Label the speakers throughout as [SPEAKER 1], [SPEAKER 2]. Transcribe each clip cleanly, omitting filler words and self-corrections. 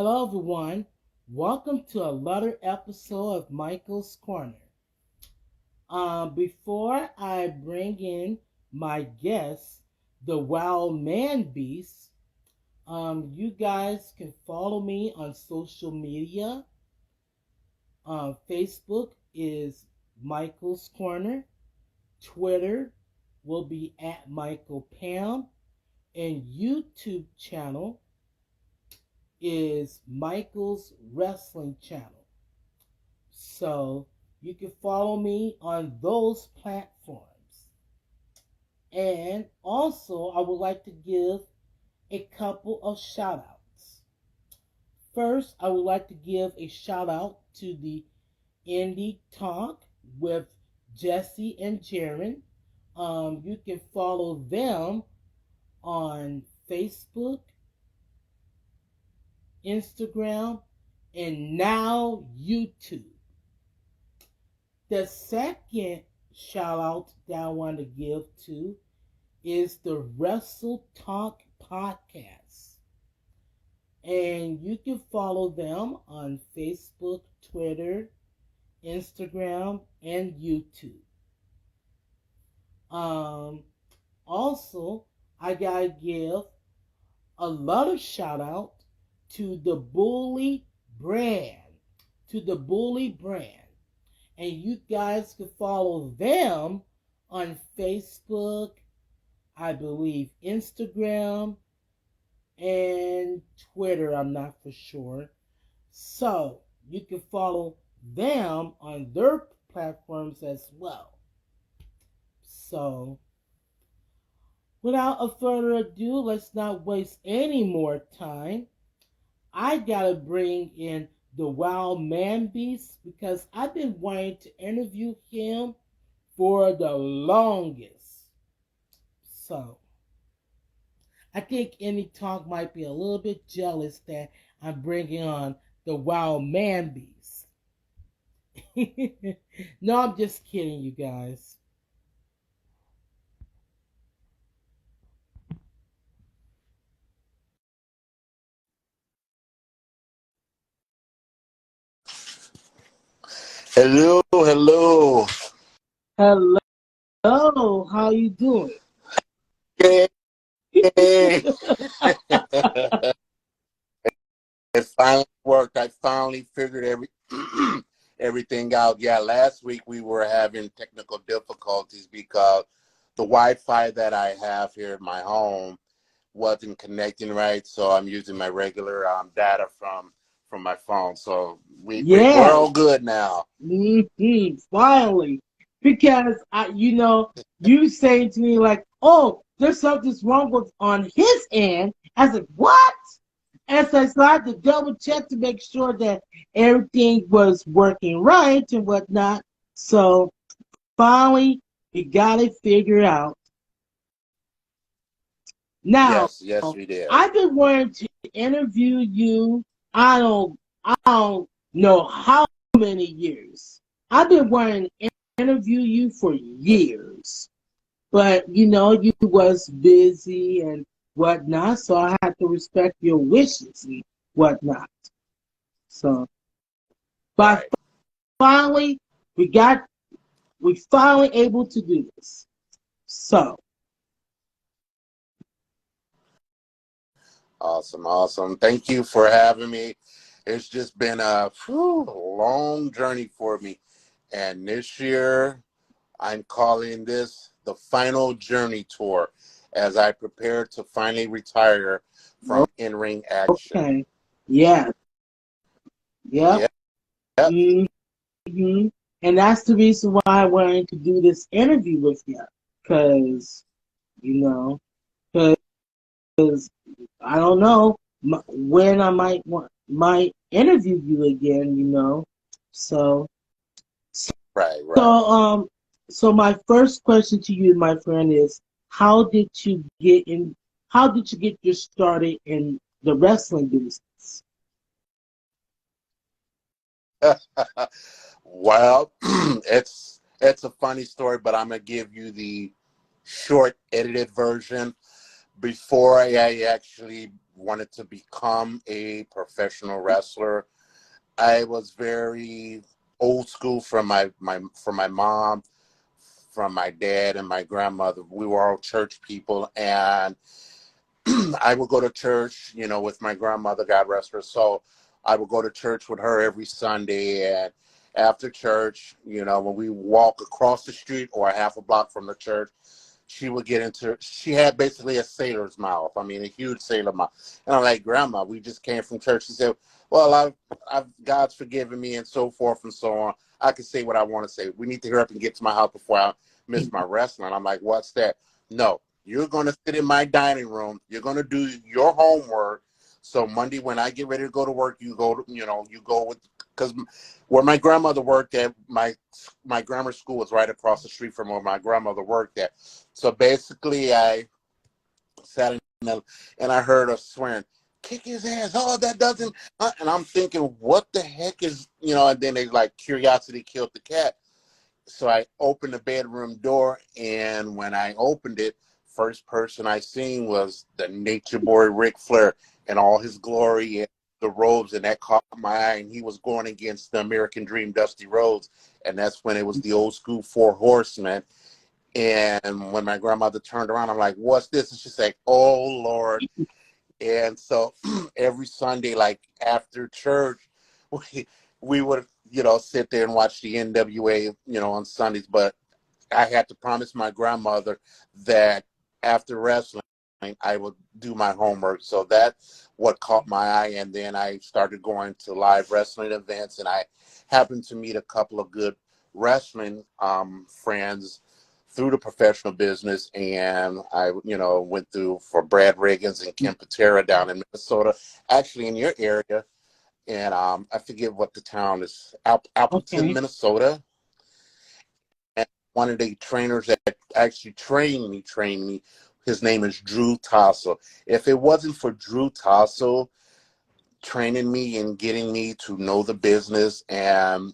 [SPEAKER 1] Hello, everyone. Welcome to another episode of Michael's Corner. Before I bring in my guest, the Wild Man Beast, you guys can follow me on social media. Facebook is Michael's Corner. Twitter will be at Michael Pam, and YouTube channel is Michael's Wrestling Channel. So you can follow me on those platforms. And also, I would like to give a couple of shout outs. First, I would like to give a shout out to the Indie Talk with Jesse and Jaron. You can follow them on Facebook, Instagram, and now YouTube. The second shout out that I want to give to is the Wrestle Talk podcast. And you can follow them on Facebook, Twitter, Instagram, and YouTube. Um, Also, I gotta give a lot of shout out to the Bully brand. To the Bully brand. And you guys can follow them on Facebook, I believe Instagram, and Twitter. I'm not for sure. So you can follow them on their platforms as well. So without a further ado, let's not waste any more time. I gotta bring in the Wild Man Beast because I've been wanting to interview him for the longest. So I think Any Talk might be a little bit jealous that I'm bringing on the Wild Man Beast. No, I'm just kidding, you guys.
[SPEAKER 2] Hello, hello.
[SPEAKER 1] Hello, how you doing?
[SPEAKER 2] Yay. It finally worked. I finally figured everything out. Yeah, last week we were having technical difficulties because the Wi-Fi that I have here at my home wasn't connecting right. So I'm using my regular data from my phone. So we're
[SPEAKER 1] Yes.
[SPEAKER 2] all good now.
[SPEAKER 1] Finally. Because you saying to me like, oh, there's something's wrong with on his end. I said, what? And so I had to double check to make sure that everything was working right and whatnot. So finally we got it figured out. Now
[SPEAKER 2] Yes, we did.
[SPEAKER 1] I've been wanting to interview you. I don't know how many years. I've been wanting to interview you for years, but you was busy and whatnot, so I had to respect your wishes and whatnot. So, but
[SPEAKER 2] Right.
[SPEAKER 1] finally, we finally able to do this. So,
[SPEAKER 2] Awesome. Thank you for having me. It's just been a long journey for me. And this year, I'm calling this the final journey tour as I prepare to finally retire from in-ring action.
[SPEAKER 1] okay, yeah, yep.
[SPEAKER 2] Yeah. Yep.
[SPEAKER 1] hmm And that's the reason why I wanted to do this interview with you, because you know, because I don't know when I might interview you again. So
[SPEAKER 2] Right,
[SPEAKER 1] so
[SPEAKER 2] right.
[SPEAKER 1] so my first question to you, my friend, is how did you get in? How did you get your started in the wrestling business?
[SPEAKER 2] Well, it's a funny story, but I'm gonna give you the short edited version. Before I actually wanted to become a professional wrestler. I was very old school from my mom, from my dad and my grandmother. We were all church people, and I would go to church, you know, with my grandmother, God rest her soul. I would go to church with her every Sunday, and after church, you know, when we walk across the street or a half a block from the church, she would get into, she had basically a sailor's mouth. I mean, a huge sailor mouth. And I'm like, Grandma, we just came from church. She said, well, God's forgiven me and so forth and so on. I can say what I want to say. We need to hurry up and get to my house before I miss my wrestling. I'm like, what's that? No, you're going to sit in my dining room. You're going to do your homework. So Monday, when I get ready to go to work, you go, you go with, because where my grandmother worked at, my grammar school was right across the street from where my grandmother worked at. So basically, I sat in the, and I heard her swearing, kick his ass. Oh, that doesn't. And I'm thinking, what the heck is, and then they like, curiosity killed the cat. So I opened the bedroom door, and when I opened it, first person I seen was the Nature Boy Ric Flair and all his glory and the robes, and that caught my eye. And he was going against the American Dream, Dusty Rhodes, and that's when it was the old school Four Horsemen. And when my grandmother turned around, I'm like, "What's this?" And she's like, "Oh Lord!" And so every Sunday, like after church, we would sit there and watch the NWA, on Sundays. But I had to promise my grandmother that after wrestling, I would do my homework. So that's what caught my eye. And then I started going to live wrestling events, and I happened to meet a couple of good wrestling friends through the professional business. And I, went through for Brad Riggins and Ken Patera down in Minnesota, actually in your area. And I forget what the town is, Appleton,
[SPEAKER 1] Okay.
[SPEAKER 2] Minnesota. And one of the trainers that actually trained me, his name is Drew Tassel. If it wasn't for Drew Tassel training me and getting me to know the business and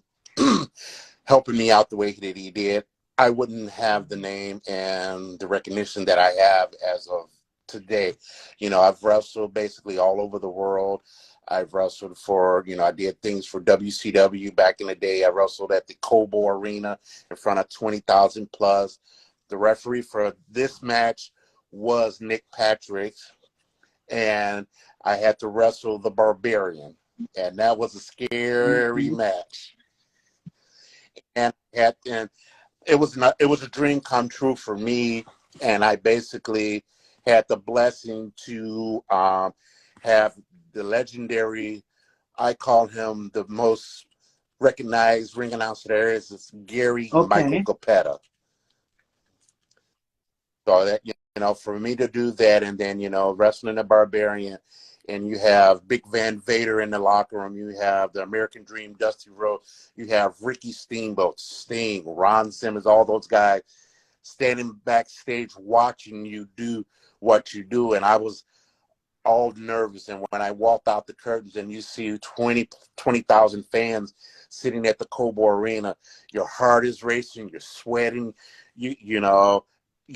[SPEAKER 2] helping me out the way that he did, I wouldn't have the name and the recognition that I have as of today. I've wrestled basically all over the world. I've wrestled for, I did things for WCW back in the day. I wrestled at the Cobo Arena in front of 20,000 plus. The referee for this match was Nick Patrick, and I had to wrestle the Barbarian, and that was a scary match. And it was a dream come true for me, and I basically had the blessing to have the legendary, I call him the most recognized ring announcer there is Gary Michael
[SPEAKER 1] Okay.
[SPEAKER 2] Capetta. So that, for me to do that, and then, wrestling the Barbarian, and you have Big Van Vader in the locker room, you have the American Dream, Dusty Rhodes, you have Ricky Steamboat, Sting, Ron Simmons, all those guys standing backstage watching you do what you do. And I was all nervous. And when I walked out the curtains and you see 20,000 fans sitting at the Cobo Arena, your heart is racing, you're sweating, you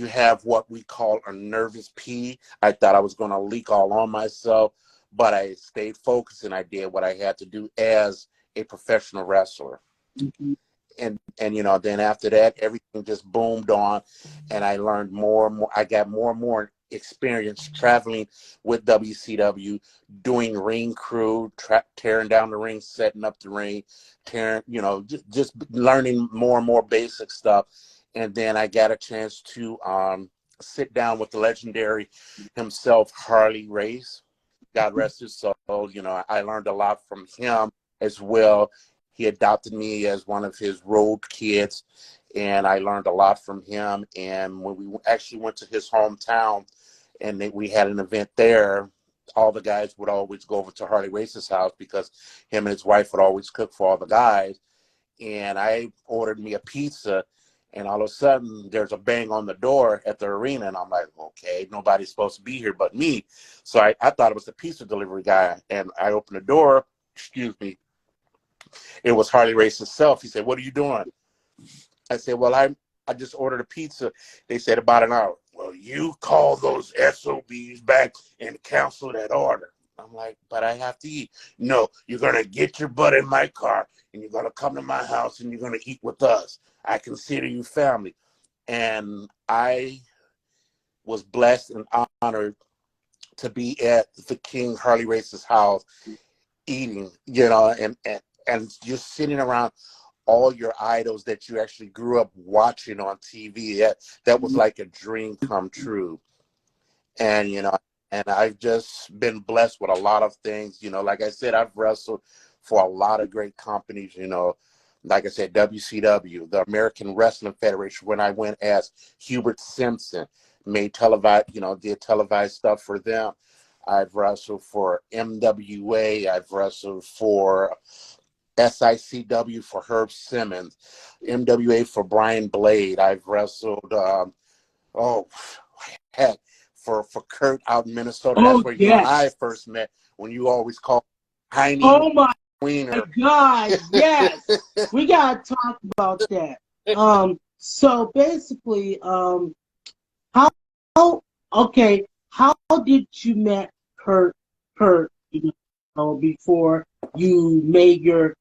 [SPEAKER 2] have what we call a nervous pee. I thought I was going to leak all on myself, but I stayed focused and I did what I had to do as a professional wrestler.
[SPEAKER 1] Mm-hmm.
[SPEAKER 2] And then after that, everything just boomed on, and I learned more and more. I got more and more experience traveling with WCW, doing ring crew, tearing down the ring, setting up the ring, just learning more and more basic stuff. And then I got a chance to sit down with the legendary himself, Harley Race. God rest his soul. I learned a lot from him as well. He adopted me as one of his road kids, and I learned a lot from him. And when we actually went to his hometown and we had an event there, all the guys would always go over to Harley Race's house because him and his wife would always cook for all the guys. And I ordered me a pizza, and all of a sudden there's a bang on the door at the arena, and I'm like, okay, nobody's supposed to be here but me. So I thought it was the pizza delivery guy, and I opened the door, excuse me, it was Harley Race himself. He said, "What are you doing?" I said, "Well, I just ordered a pizza." They said, "About an hour." well, you call those SOBs back and cancel that order. I'm like, but I have to eat. No, you're going to get your butt in my car and you're going to come to my house and you're going to eat with us. I consider you family. And I was blessed and honored to be at the King Harley Race's house eating, and just sitting around all your idols that you actually grew up watching on TV. That was like a dream come true. And, and I've just been blessed with a lot of things. Like I said, I've wrestled for a lot of great companies, like I said, WCW, the American Wrestling Federation, when I went as Hubert Simpson, did televised stuff for them. I've wrestled for MWA. I've wrestled for SICW for Herb Simmons, MWA for Brian Blade. I've wrestled, heck, for Kurt out in Minnesota. That's where you and I first met, when you always called Heine.
[SPEAKER 1] Oh my
[SPEAKER 2] Wiener.
[SPEAKER 1] God, yes. We gotta talk about that. So basically, how did you met Kurt before you made your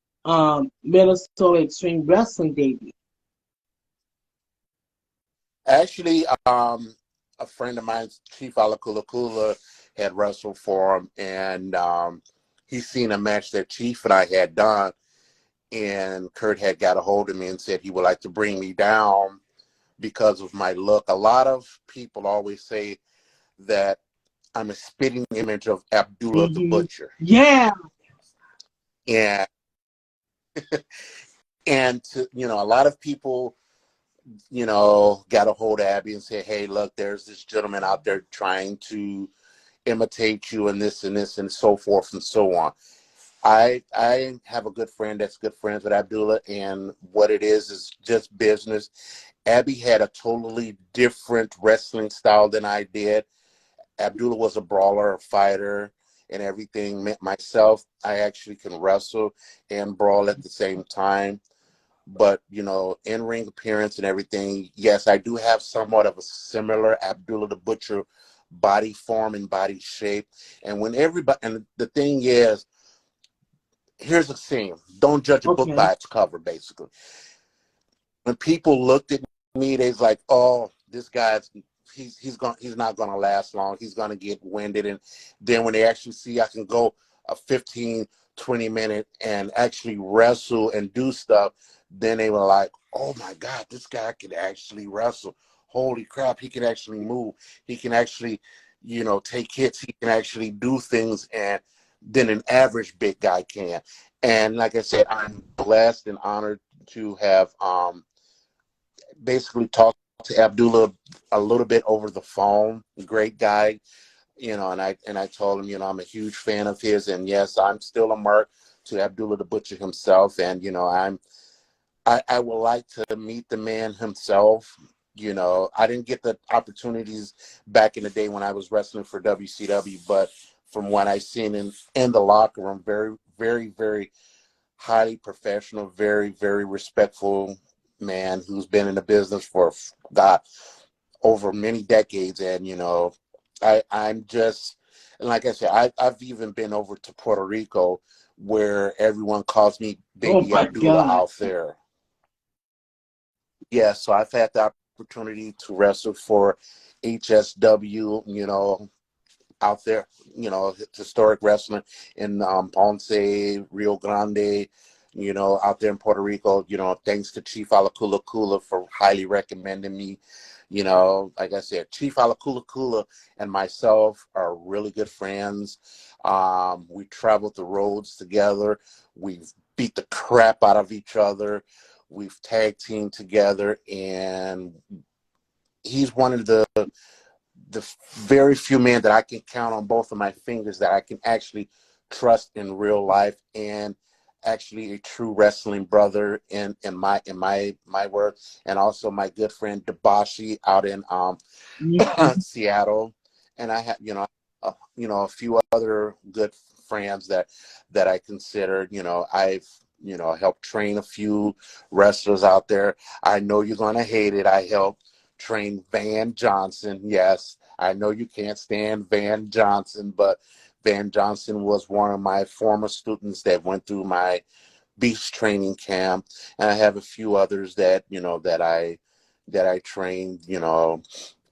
[SPEAKER 1] Minnesota Extreme Wrestling debut?
[SPEAKER 2] Actually, a friend of mine, Chief Alakulakula, had wrestled for him, and he's seen a match that Chief and I had done, and Kurt had got a hold of me and said he would like to bring me down because of my look. A lot of people always say that I'm a spitting image of Abdullah the Butcher.
[SPEAKER 1] Yeah.
[SPEAKER 2] And and a lot of people, got a hold of Abby and say, hey, look, there's this gentleman out there trying to imitate you and this and this and so forth and so on. I have a good friend that's good friends with Abdullah, and what it is just business. Abby had a totally different wrestling style than I did. Abdullah was a brawler, a fighter, and everything. Myself, I actually can wrestle and brawl at the same time. But, in-ring appearance and everything, yes, I do have somewhat of a similar Abdullah the Butcher body form and body shape. And and the thing is, here's the thing. Don't judge a book by its cover, basically. When people looked at me, they was like, oh, this guy's, he's not going to last long. He's going to get winded. And then when they actually see I can go a 15, 20 minute and actually wrestle and do stuff, then they were like, oh my God, this guy can actually wrestle. Holy crap, he can actually move. He can actually, take hits. He can actually do things and than an average big guy can. And like I said, I'm blessed and honored to have basically talked to Abdullah a little bit over the phone. Great guy, and I told him, I'm a huge fan of his, and yes, I'm still a mark to Abdullah the Butcher himself, and I would like to meet the man himself. I didn't get the opportunities back in the day when I was wrestling for WCW, but from what I've seen in the locker room, very, very, very highly professional, very, very respectful man who's been in the business for over many decades. And I'm just, and like I said, I've even been over to Puerto Rico, where everyone calls me Baby Abdullah out there. Yeah, so I've had the opportunity to wrestle for HSW, out there, historic wrestling in Ponce, Rio Grande, out there in Puerto Rico, thanks to Chief Alakulakula for highly recommending me. Like I said, Chief Alakulakula and myself are really good friends. We traveled the roads together. We've beat the crap out of each other. We've tag teamed together, and he's one of the very few men that I can count on both of my fingers that I can actually trust in real life, and actually a true wrestling brother in my work. And also my good friend Debashi out in Seattle, and I have a few other good friends that I consider. I've helped train a few wrestlers out there. I know you're gonna hate it. I helped trained Van Johnson. Yes, I know you can't stand Van Johnson, but Van Johnson was one of my former students that went through my beach training camp, and I have a few others that that I trained.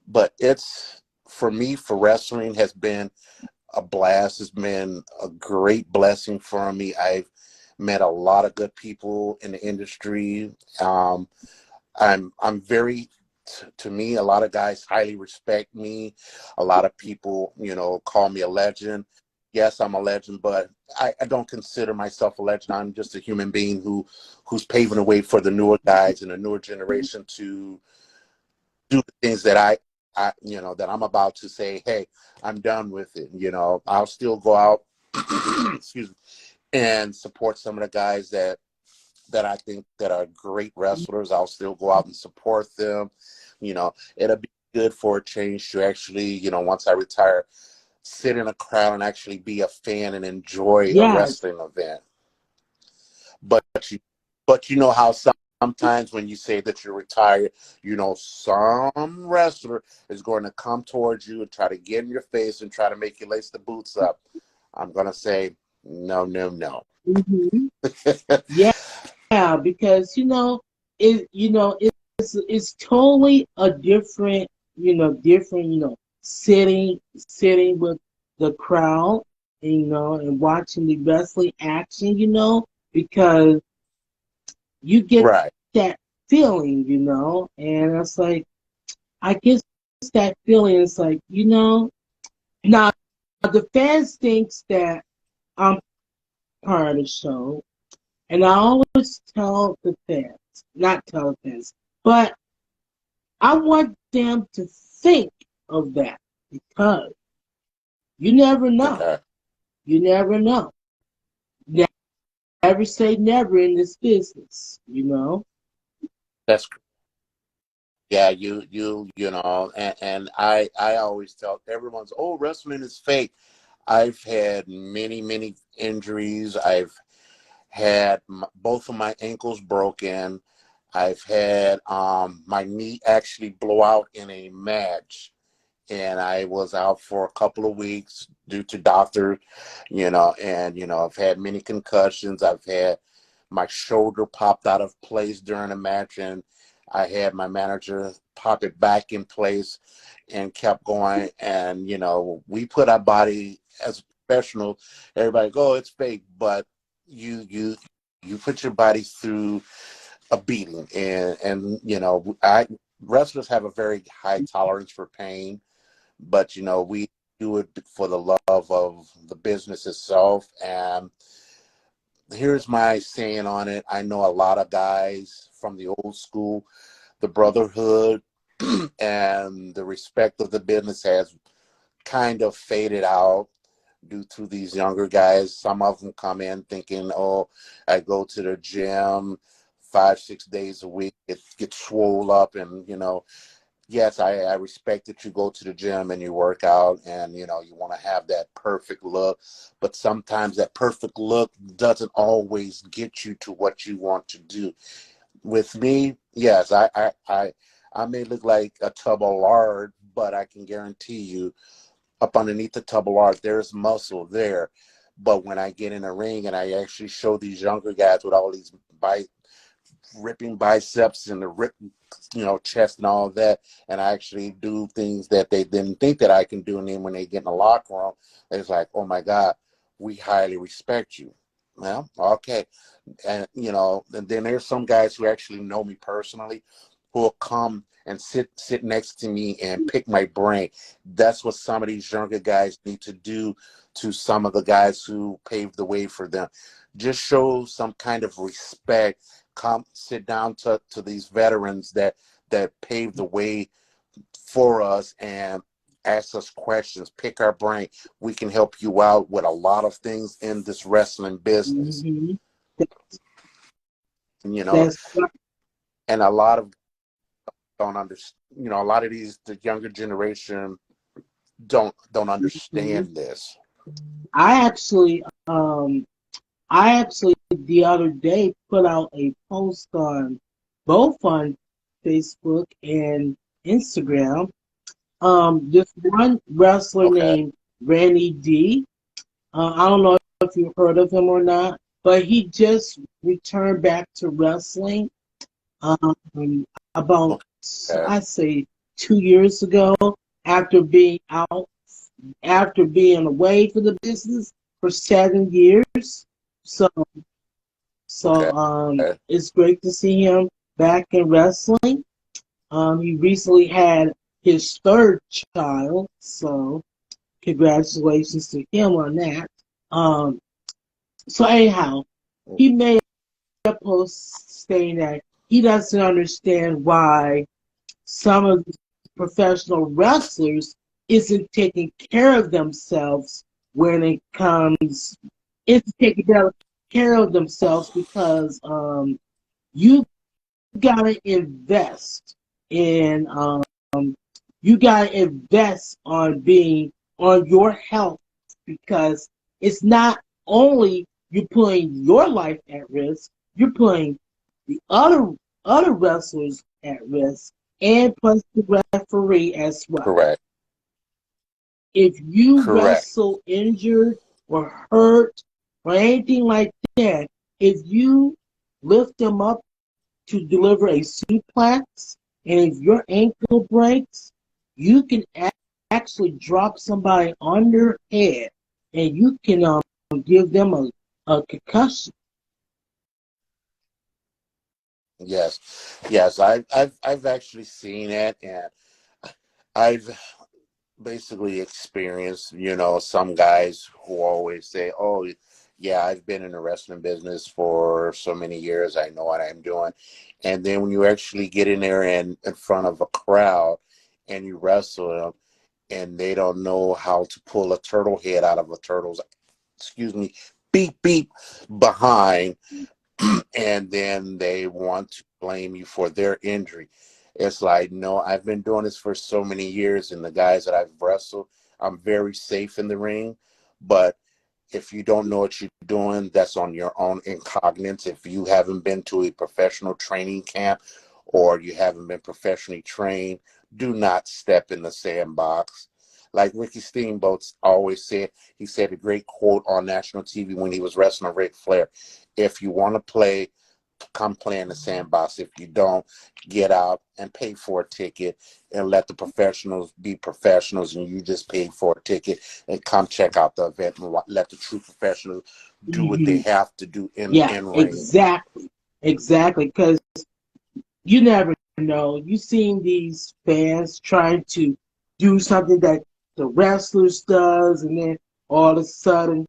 [SPEAKER 2] But it's for me, for wrestling has been a blast. It's been a great blessing for me. I've met a lot of good people in the industry. Um, I'm very to me, a lot of guys highly respect me. A lot of people, call me a legend. Yes, I'm a legend, but I don't consider myself a legend. I'm just a human being who's paving the way for the newer guys and the newer generation to do the things that that I'm about to say, hey, I'm done with it. I'll still go out, excuse me, and support some of the guys that I think that are great wrestlers. I'll still go out and support them. It'll be good for a change to actually, once I retire, sit in a crowd and actually be a fan and enjoy a
[SPEAKER 1] Yes.
[SPEAKER 2] wrestling event. But you know how sometimes when you say that you're retired, some wrestler is going to come towards you and try to get in your face and try to make you lace the boots up. I'm going to say, no, no, no.
[SPEAKER 1] Mm-hmm. Yeah, because it's totally a different sitting with the crowd, and watching the wrestling action, because you get
[SPEAKER 2] Right.
[SPEAKER 1] that feeling, and it's like I guess that feeling is like, now the fans thinks that I'm part of the show, and I always tell the fans, not tell the fans, but I want them to think of that, because you never know.
[SPEAKER 2] Okay.
[SPEAKER 1] You never know. Never say never in this business.
[SPEAKER 2] That's Yeah, and I always tell everyone's, oh, wrestling is fake. I've had many, many injuries. I've had both of my ankles broken. I've had my knee actually blow out in a match, and I was out for a couple of weeks due to doctor, and I've had many concussions. I've had my shoulder popped out of place during a match, and I had my manager pop it back in place and kept going. And we put our body as a professional. Everybody go, oh, it's fake, but you put your body through a beating, and I wrestlers have a very high tolerance for pain, but we do it for the love of the business itself. And here's my saying on it. I know a lot of guys from the old school, the brotherhood and the respect of the business has kind of faded out due to these younger guys. Some of them come in thinking, oh, I go to the gym 5-6 days a week, it gets swole up, and yes, I respect that you go to the gym and you work out, and you want to have that perfect look, but sometimes that perfect look doesn't always get you to what you want to do. With me, yes, I may look like a tub of lard, but I can guarantee you up underneath the tub of lard there's muscle there. But when I get in a ring and I actually show these younger guys with all these ripping biceps and the rip, chest and all of that, and I actually do things that they didn't think that I can do, and then when they get in the locker room, it's like, oh my God, we highly respect you. Well, okay. And and then there's some guys who actually know me personally who will come and sit next to me and pick my brain. That's what some of these younger guys need to do to some of the guys who paved the way for them. Just show some kind of respect. Come sit down to these veterans that paved the way for us and ask us questions, pick our brain. We can help you out with a lot of things in this wrestling business.
[SPEAKER 1] Mm-hmm.
[SPEAKER 2] You know,
[SPEAKER 1] That's right.
[SPEAKER 2] and a lot of don't understand. A lot of the younger generation don't
[SPEAKER 1] Mhm.
[SPEAKER 2] understand this.
[SPEAKER 1] I actually, um, the other day put out a post both on Facebook and Instagram. This one wrestler
[SPEAKER 2] Okay.
[SPEAKER 1] named Randy D. I don't know if you've heard of him or not, but he just returned back to wrestling about,
[SPEAKER 2] Okay.
[SPEAKER 1] I say, 2 years ago after being out, after being away for the business for 7 years. So,
[SPEAKER 2] Okay.
[SPEAKER 1] it's great to see him back in wrestling. He recently had his third child, so congratulations to him on that. Um, so anyhow, he made a post saying that he doesn't understand why some of the professional wrestlers isn't taking care of themselves when it comes isn't taking care of themselves because you gotta invest in you gotta invest on being on your health because it's not only you putting your life at risk, you're putting the other wrestlers at risk and plus the referee as well.
[SPEAKER 2] Correct.
[SPEAKER 1] If you
[SPEAKER 2] Correct.
[SPEAKER 1] wrestle injured or hurt or anything like that, if you lift them up to deliver a suplex, and if your ankle breaks, you can actually drop somebody on their head, and you can give them a concussion.
[SPEAKER 2] Yes. Yes. I've actually seen it, and I've basically experienced, some guys who always say, "Oh, yeah, I've been in the wrestling business for so many years. I know what I'm doing." And then when you actually get in there and in front of a crowd and you wrestle them, and they don't know how to pull a turtle head out of a turtle's, excuse me, beep beep behind, and then they want to blame you for their injury. It's like, no, I've been doing this for so many years, and the guys that I've wrestled, I'm very safe in the ring. But if you don't know what you're doing, that's on your own incognizance. If you haven't been to a professional training camp or you haven't been professionally trained, do not step in the sandbox. Like Ricky Steamboat always said, he said a great quote on national TV when he was wrestling Ric Flair. If you want to play, come play in the sandbox. If you don't, get out and pay for a ticket and let the professionals be professionals, and you just pay for a ticket and come check out the event and let the true professionals do what they
[SPEAKER 1] Mm-hmm.
[SPEAKER 2] have to do
[SPEAKER 1] Yeah,
[SPEAKER 2] in ring.
[SPEAKER 1] exactly, exactly. Because you never know. You seen these fans trying to do something that the wrestlers does, and then all of a sudden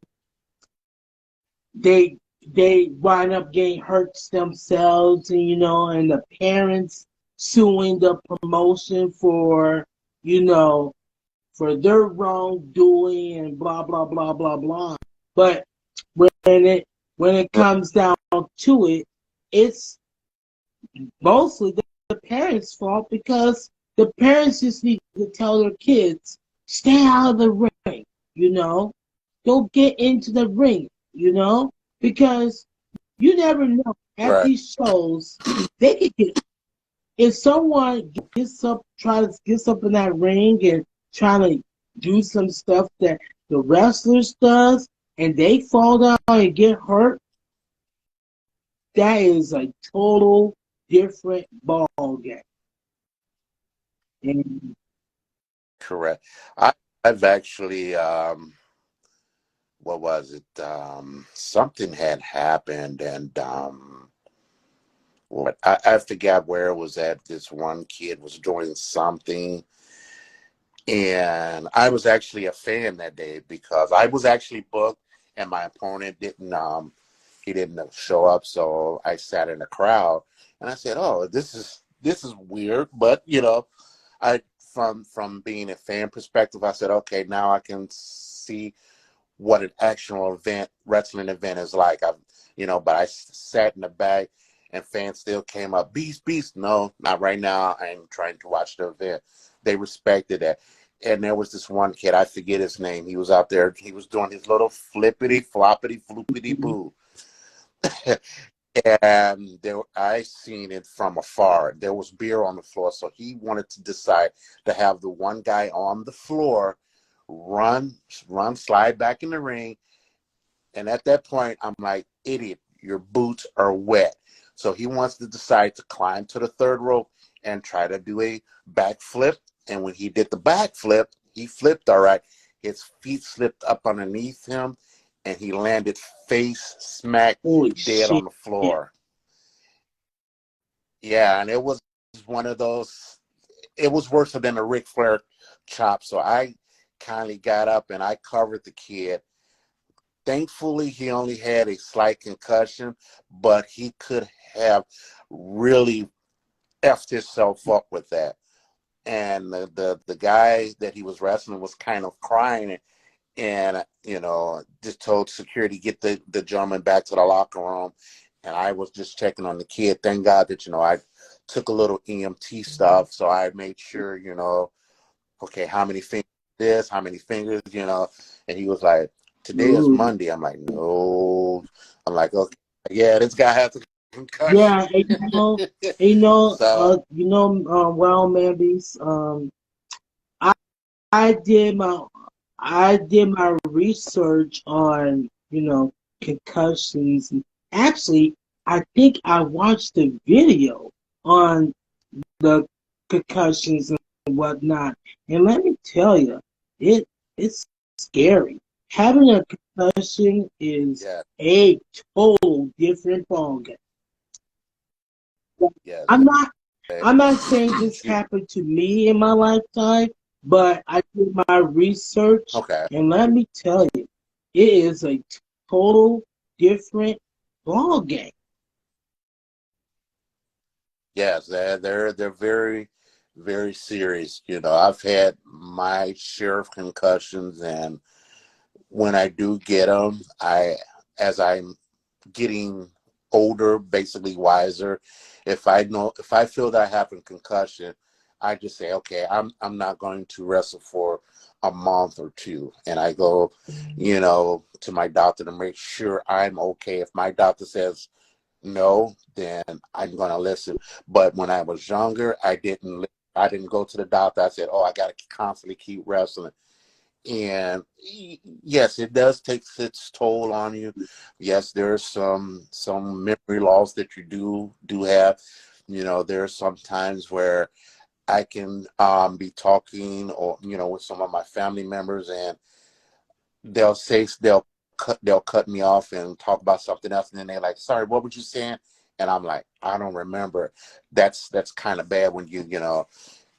[SPEAKER 1] they they wind up getting hurt themselves, and and the parents suing the promotion for you know for their wrongdoing and blah blah blah blah blah. But when it when it comes down to it, it's mostly the parents' fault because the parents just need to tell their kids, stay out of the ring, you know, don't get into the ring, because you never know at
[SPEAKER 2] Right,
[SPEAKER 1] these shows they could get if someone gets up in that ring and trying to do some stuff that the wrestlers does and they fall down and get hurt, that is a total different ball game. And
[SPEAKER 2] correct. I, I've actually, what was it? Something had happened, and what I forgot where it was at. This one kid was doing something, and I was actually a fan that day because I was actually booked, and my opponent didn't. He didn't show up, so I sat in the crowd, and I said, "Oh, this is weird," but I from being a fan perspective, I said, "Okay, now I can see what an actual wrestling event is like." But I sat in the back, and fans still came up, "Beast, beast." No, not right now. I'm trying to watch the event. They respected that. And there was this one kid, I forget his name. He was out there. He was doing his little flippity floppity floopity boo. and there I seen it from afar. There was beer on the floor, so he wanted to decide to have the one guy on the floor run, slide back in the ring. And at that point, I'm like, idiot, your boots are wet. So he wants to decide to climb to the third rope and try to do a backflip. And when he did the backflip, he flipped all right. His feet slipped up underneath him, and he landed face smack
[SPEAKER 1] Holy
[SPEAKER 2] dead
[SPEAKER 1] shit.
[SPEAKER 2] on the floor. Yeah, and it was one of those. It was worse than a Ric Flair chop. So I kindly got up and I covered the kid. Thankfully, he only had a slight concussion, but he could have really effed himself up with that. And the guy that he was wrestling was kind of crying and just told security get the gentleman back to the locker room. And I was just checking on the kid. Thank God that I took a little EMT stuff, so I made sure okay, how many fingers this, how many fingers, and he was like, today is
[SPEAKER 1] Ooh.
[SPEAKER 2] Monday. I'm like, no. I'm like, okay, yeah, this guy has a concussion.
[SPEAKER 1] Yeah, and
[SPEAKER 2] So
[SPEAKER 1] well, Mandy's, I I did my I did my research on, concussions. Actually, I think I watched the video on the concussions and whatnot. And let me tell you, it's scary. Having a concussion is
[SPEAKER 2] yeah,
[SPEAKER 1] a total different ballgame.
[SPEAKER 2] yes.
[SPEAKER 1] I'm not I'm not saying this
[SPEAKER 2] Shoot.
[SPEAKER 1] happened to me in my lifetime, but I did my research
[SPEAKER 2] Okay.
[SPEAKER 1] and let me tell you, it is a total different ballgame.
[SPEAKER 2] Yes, they're very, very serious. I've had my share of concussions, and when I do get them, as I'm getting older, basically wiser, if I feel that I have a concussion, I just say, okay, I'm not going to wrestle for a month or two, and I go, to my doctor to make sure I'm okay. If my doctor says no, then I'm gonna listen. But when I was younger, I didn't go to the doctor. I said, oh, I got to constantly keep wrestling. And yes, it does take its toll on you. Yes, there's some memory loss that you do have. There are some times where I can be talking or with some of my family members, and they'll cut me off and talk about something else, and then they're like, sorry, what were you saying? And I'm like, I don't remember. That's kind of bad when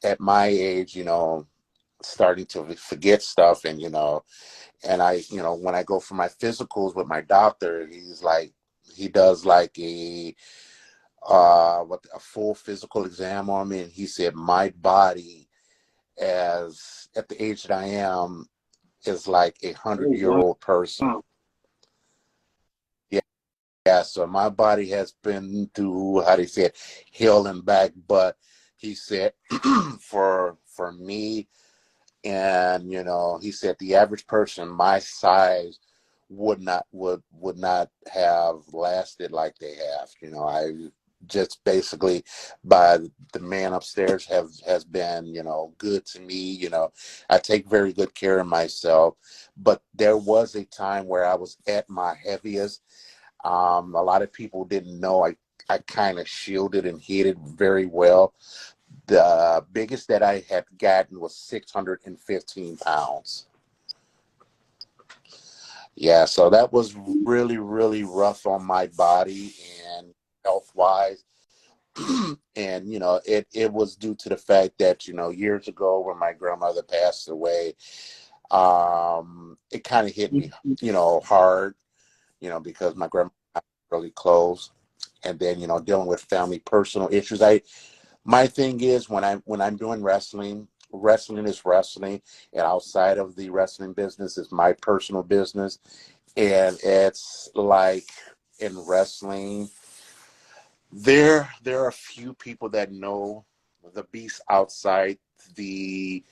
[SPEAKER 2] at my age, starting to forget stuff. And I, when I go for my physicals with my doctor, he does like a full physical exam on me, and he said my body, as at the age that I am, is like a hundred
[SPEAKER 1] Oh
[SPEAKER 2] year old person.
[SPEAKER 1] wow.
[SPEAKER 2] Yeah, yeah. So my body has been through, how they say it, hell and back. But he said, for me, and he said the average person my size would not have lasted like they have. I just basically, by the man upstairs has been good to me. I take very good care of myself, but there was a time where I was at my heaviest. A lot of people didn't know I kind of shielded and hid it very well. The biggest that I had gotten was 615 pounds. Yeah, so that was really, really rough on my body and health wise. And, it was due to the fact that, years ago when my grandmother passed away, it kind of hit me, hard, because my grandma was really close. And then, dealing with family personal issues. My thing is when I'm doing wrestling, wrestling is wrestling, and outside of the wrestling business is my personal business. And it's like in wrestling, there are a few people that know the beast outside the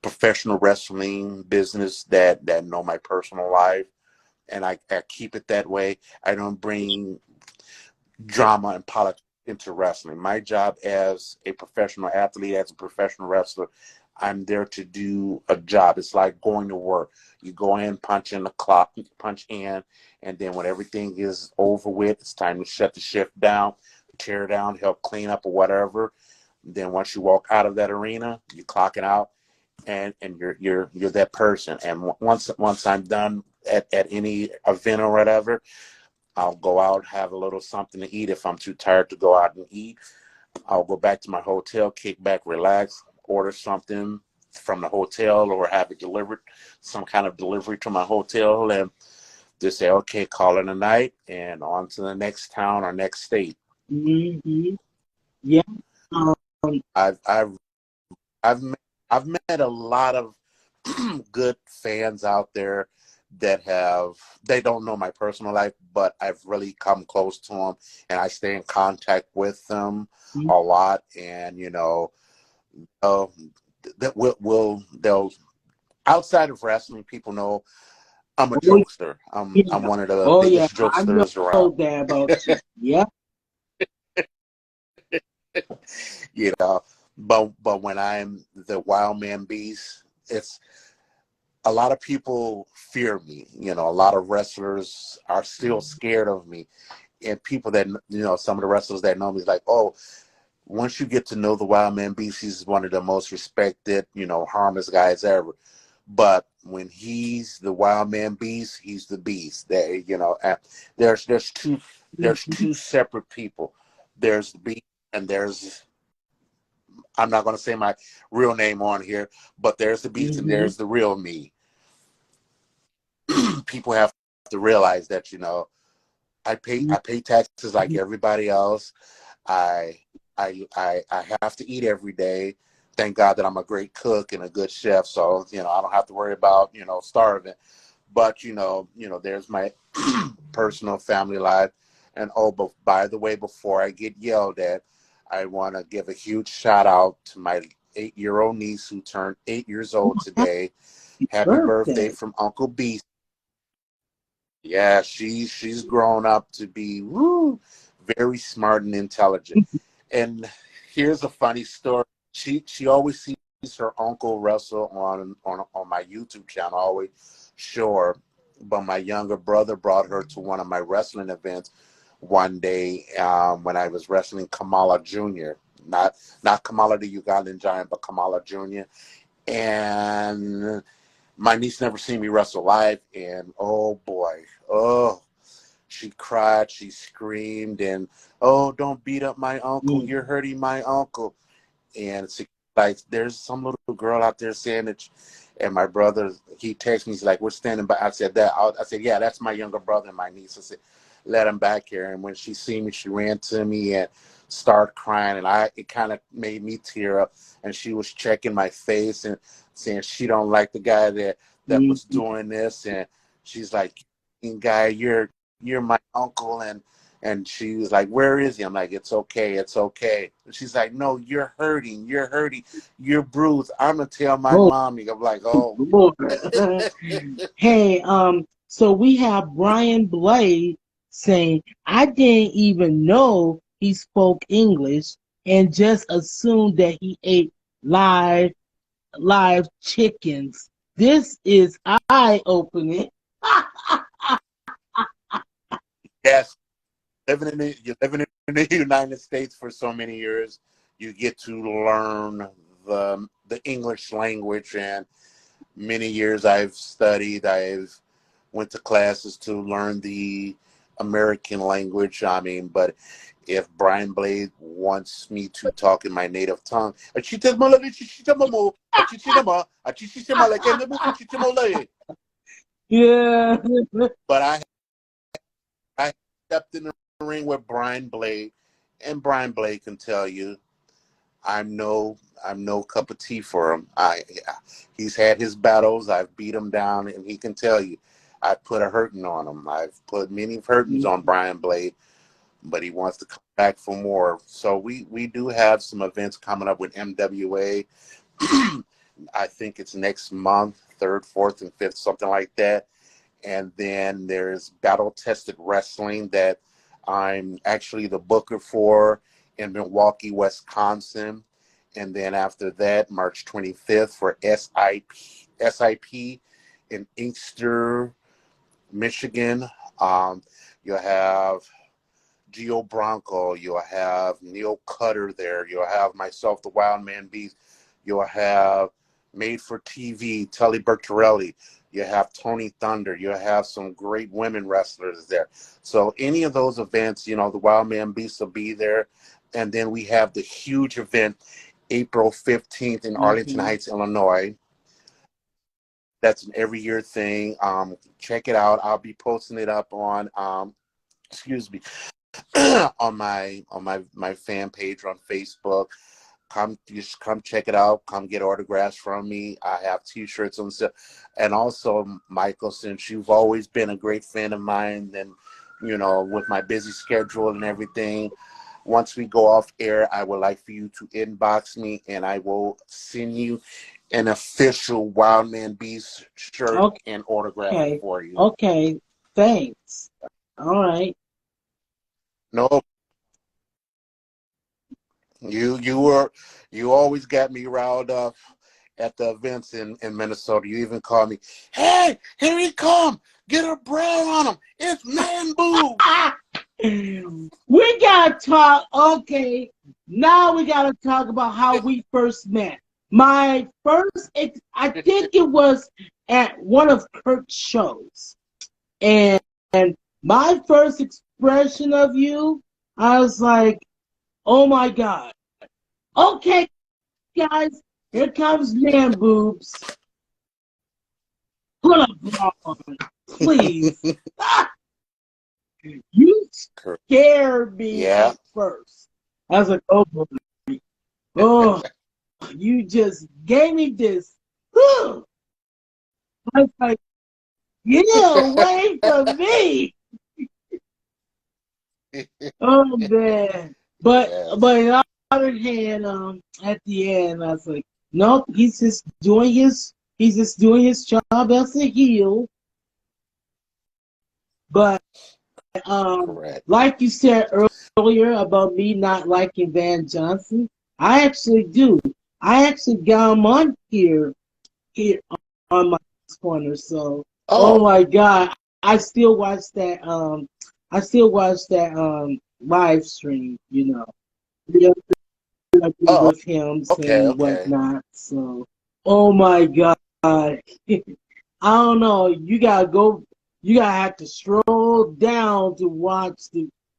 [SPEAKER 2] professional wrestling business that know my personal life, and I keep it that way. I don't bring drama and politics into wrestling. My job as a professional athlete, as a professional wrestler, I'm there to do a job. It's like going to work. You go in, punch in the clock, punch in, and then when everything is over with, it's time to shut the shift down, tear down, help clean up or whatever. Then once you walk out of that arena, you clock it out, and you're that person. And once I'm done at any event or whatever, I'll go out, have a little something to eat. If I'm too tired to go out and eat, I'll go back to my hotel, kick back, relax, order something from the hotel or have it delivered, some kind of delivery to my hotel, and just say, okay, call it a night and on to the next town or next state.
[SPEAKER 1] Mm-hmm. Yeah. Um,
[SPEAKER 2] I've I've I've met, I've met a lot of good fans out there that they don't know my personal life, but I've really come close to them, and I stay in contact with them a lot. And uh, that they'll outside of wrestling, people know I'm a
[SPEAKER 1] oh,
[SPEAKER 2] jokester. I'm
[SPEAKER 1] yeah.
[SPEAKER 2] one of the
[SPEAKER 1] Oh, yeah.
[SPEAKER 2] biggest
[SPEAKER 1] I
[SPEAKER 2] jokesters around.
[SPEAKER 1] know that about you. Yeah.
[SPEAKER 2] you know, but when I'm the Wild Man Beast, it's a lot of people fear me. A lot of wrestlers are still scared of me, and people that some of the wrestlers that know me is like, oh, once you get to know the Wild Man Beast, he's one of the most respected, harmless guys ever. But when he's the Wild Man Beast, he's the beast. And there's two separate people. There's the beast, and there's, I'm not going to say my real name on here, but there's the beast and
[SPEAKER 1] Mm-hmm.
[SPEAKER 2] there's the real me. People have to realize that I pay taxes like everybody else. I I have to eat every day. Thank God that I'm a great cook and a good chef, so I don't have to worry about starving. But there's my personal family life. And oh, but by the way, before I get yelled at, I want to give a huge shout out to my 8-year-old niece who turned 8 years old today. Happy birthday
[SPEAKER 1] Birthday.
[SPEAKER 2] from Uncle B. Yeah, she's grown up to be very smart and intelligent. And here's a funny story. She always sees her uncle wrestle on my YouTube channel. I always show her. But my younger brother brought her to one of my wrestling events one day when I was wrestling Kamala Jr. Not Kamala the Ugandan giant, but Kamala Jr. And my niece never seen me wrestle live, and oh boy, oh, she cried, she screamed, and oh, don't beat up my uncle,
[SPEAKER 1] Mm.
[SPEAKER 2] you're hurting my uncle. And it's like there's some little girl out there saying that, and my brother, he texted me, he's like, we're standing by. I said, yeah, that's my younger brother and my niece. I said, let him back here. And when she seen me, she ran to me and started crying, and it kind of made me tear up. And she was checking my face and saying she don't like the guy that was
[SPEAKER 1] Mm-hmm.
[SPEAKER 2] doing this, and she's like, guy, you're my uncle. And she was like, where is he? I'm like, it's okay, it's okay. And she's like, no, you're hurting, you're bruised. I'm gonna tell my
[SPEAKER 1] Oh,
[SPEAKER 2] mommy. I'm like, oh.
[SPEAKER 1] Lord. Hey, so we have Brian Blade saying, I didn't even know he spoke English and just assumed that he ate live live chickens. This is eye opening.
[SPEAKER 2] Yes, you're living in the United States for so many years, you get to learn the English language. And many years I've studied, I've went to classes to learn the American language. I mean, but if Brian Blade wants me to talk in my native tongue,
[SPEAKER 1] Yeah.
[SPEAKER 2] but I stepped in the ring with Brian Blade, and Brian Blade can tell you I'm no cup of tea for him. He's had his battles. I've beat him down, and he can tell you I put a hurting on him. I've put many hurtings on Brian Blade, but he wants to come back for more. So we do have some events coming up with MWA. I think it's next month, 3rd, 4th, and 5th, something like that. And then there's Battle Tested Wrestling that I'm actually the booker for in Milwaukee, Wisconsin. And then after that, March 25th for SIP in Inkster, Michigan. You'll have Gio Bronco. You'll have Neil Cutter there. You'll have myself, the Wild Man Beast. You'll have Made for TV, Telly Bertorelli. You have Tony Thunder. You have some great women wrestlers there. So any of those events, the Wild Man Beast will be there. And then we have the huge event, April 15th in Arlington Heights, Illinois. That's an every year thing. Check it out. I'll be posting it up on excuse me on my fan page on Facebook. Come check it out. Come get autographs from me. I have T-shirts on sale. And also, Michael, since you've always been a great fan of mine, and with my busy schedule and everything, once we go off air, I would like for you to inbox me, and I will send you an official Wild Man Beast shirt and autograph for you.
[SPEAKER 1] Okay, thanks. All right.
[SPEAKER 2] No. You always got me riled up at the events in Minnesota. You even called me, "Hey, here he come! Get a braille on him! It's Man Boo!"
[SPEAKER 1] We gotta talk. Okay, now we gotta talk about how we first met. My first, I think it was at one of Kurt's shows, and my first expression of you, I was like, "Oh my God." Okay, guys, here comes Man Boobs. Put a bra on, please. You scared me at first. I was like, oh boy. Oh, you just gave me this. I was like, get away from me. Oh man. But on the other hand, at the end, I was like, nope, he's just doing his job as a heel. But like you said earlier about me not liking Van Johnson, I actually do. I actually got him on here on my corner. So, oh my God, I still watch that. Live stream. With him saying whatnot. So, oh my God, I don't know. You gotta have to stroll down to watch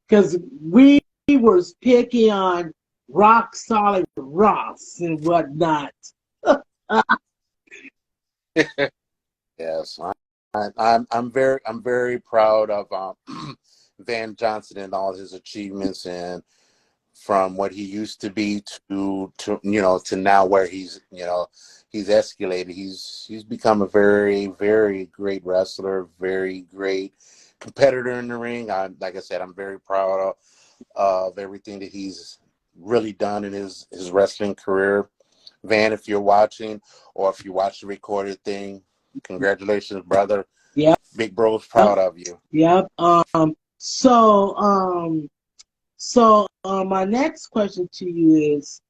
[SPEAKER 1] because we was picking on Rock Solid Ross and whatnot.
[SPEAKER 2] Yes, I'm very proud of Van Johnson and all his achievements, and from what he used to be to now where he's escalated. He's become a very, very great wrestler, very great competitor in the ring. Like I said, I'm very proud of everything that he's really done in his wrestling career. Van, if you're watching, or if you watch the recorded thing, congratulations, brother.
[SPEAKER 1] Yeah,
[SPEAKER 2] Big Bro's proud of you.
[SPEAKER 1] Yep. So my next question to you is,